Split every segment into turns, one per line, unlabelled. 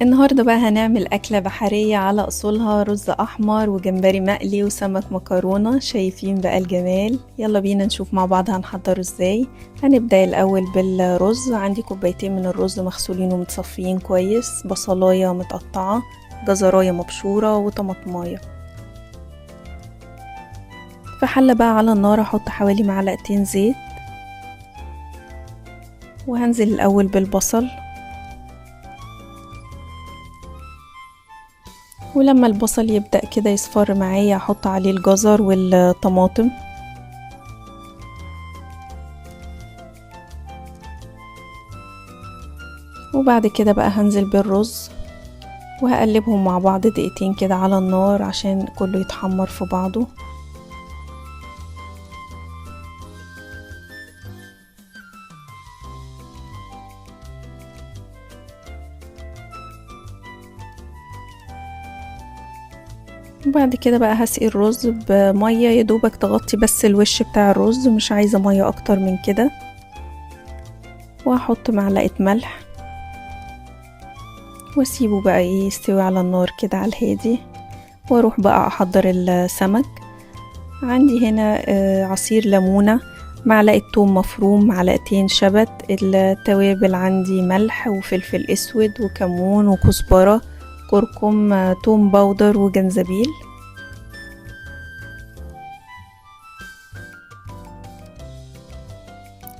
النهاردة بقى هنعمل أكلة بحرية على أصولها، رز أحمر وجمبري مقلي وسمك مكرونة. شايفين بقى الجمال؟ يلا بينا نشوف مع بعض هنحضره ازاي. هنبدأ الأول بالرز. عندي كوبايتين من الرز مغسولين ومتصفيين كويس، بصلاية متقطعة، جزراية مبشورة، وطماطماية. في حلة بقى على النار هحط حوالي معلقتين زيت، وهنزل الأول بالبصل، ولما البصل يبدأ كده يصفر معايا هحط عليه الجزر والطماطم، وبعد كده بقى هنزل بالرز وهقلبهم مع بعض دقيقتين كده على النار عشان كله يتحمر في بعضه. وبعد كده بقى هسقي الرز بمية يدوبك تغطي بس الوش بتاع الرز، مش عايزة مية اكتر من كده. وهحط معلقة ملح واسيبه بقى يستوي على النار كده على الهادي، واروح بقى احضر السمك. عندي هنا عصير ليمونة، معلقة توم مفروم، معلقتين شبت. التوابل عندي ملح وفلفل اسود وكمون وكزبرة، كركم، توم باودر وجنزبيل.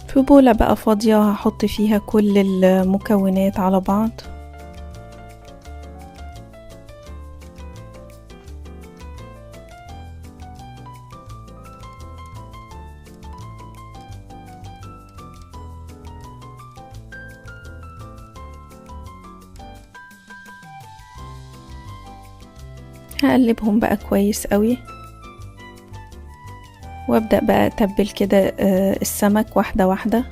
في بولة بقى فاضية هحط فيها كل المكونات على بعض. هقلبهم بقى كويس قوي، وابدأ بقى اتبل كده السمك واحدة واحدة.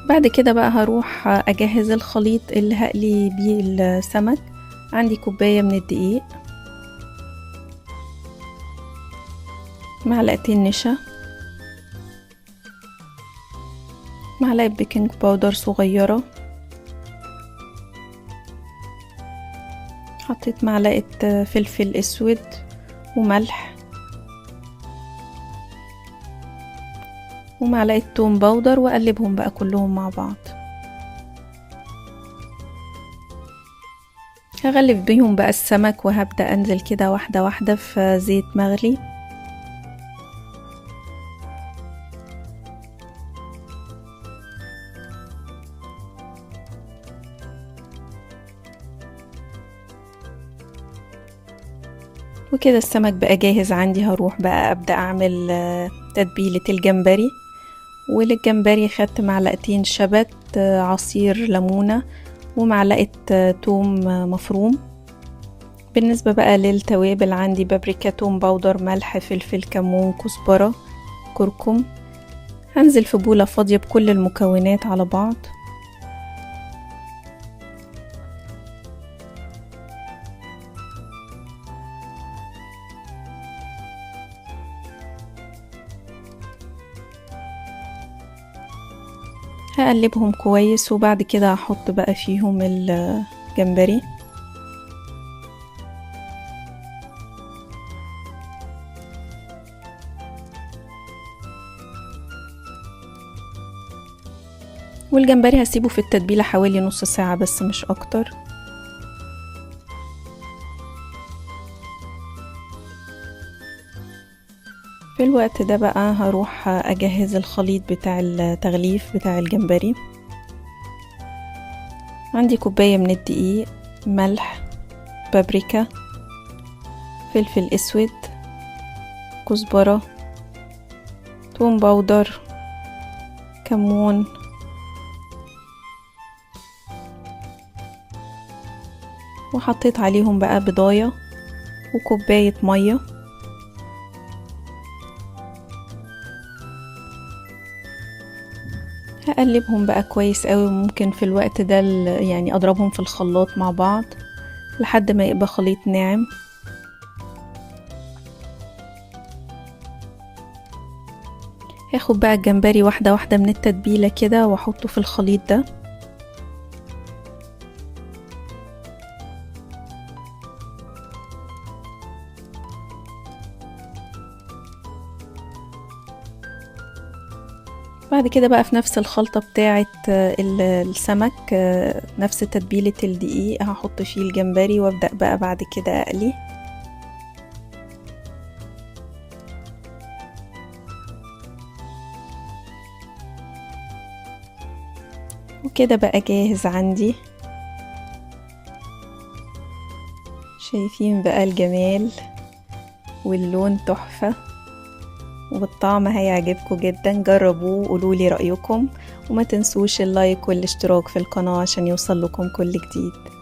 بعد كده بقى هروح اجهز الخليط اللي هقلي بيه السمك. عندي كوباية من الدقيق، معلقتين نشا، معلقة بيكنج باودر صغيرة، حطيت معلقة فلفل اسود وملح، ومعلقة توم باودر، واقلبهم بقى كلهم مع بعض. هغلف بيهم بقى السمك، وهبدأ انزل كده واحدة واحدة في زيت مغلي. وكده السمك بقى جاهز عندي. هروح بقى أبدأ أعمل تتبيلة الجمبري. وللجمبري خدت معلقتين شبت، عصير ليمونة، ومعلقة توم مفروم. بالنسبة بقى للتوابل عندي بابريكا، توم باودر، ملح، فلفل، كمون، كزبرة، كركم. هنزل في بولة فاضية بكل المكونات على بعض. هقلبهم كويس، وبعد كده هحط بقى فيهم الجمبري. والجمبري هسيبه في التتبيلة حوالي نص ساعة بس مش اكتر. في الوقت ده بقى هروح اجهز الخليط بتاع التغليف بتاع الجمبري. عندي كوباية من الدقيق، ملح، بابريكا، فلفل اسود، كزبرة، توم باودر، كمون، وحطيت عليهم بقى بضاية وكوباية مية. هقلبهم بقى كويس قوي، وممكن في الوقت ده يعني اضربهم في الخلاط مع بعض لحد ما يبقى خليط ناعم. هاخد بقى الجمبري واحدة واحدة من التتبيلة كده واحطه في الخليط ده. بعد كده بقى في نفس الخلطة بتاعة السمك، نفس تتبيلة الدقيق، هحط فيه الجمبري وابدأ بقى بعد كده اقلي. وكده بقى جاهز عندي. شايفين بقى الجمال واللون تحفة، والطعم هيعجبكم جدا. جربوه وقولولي رأيكم، وما تنسوش اللايك والاشتراك في القناة عشان يوصل لكم كل جديد.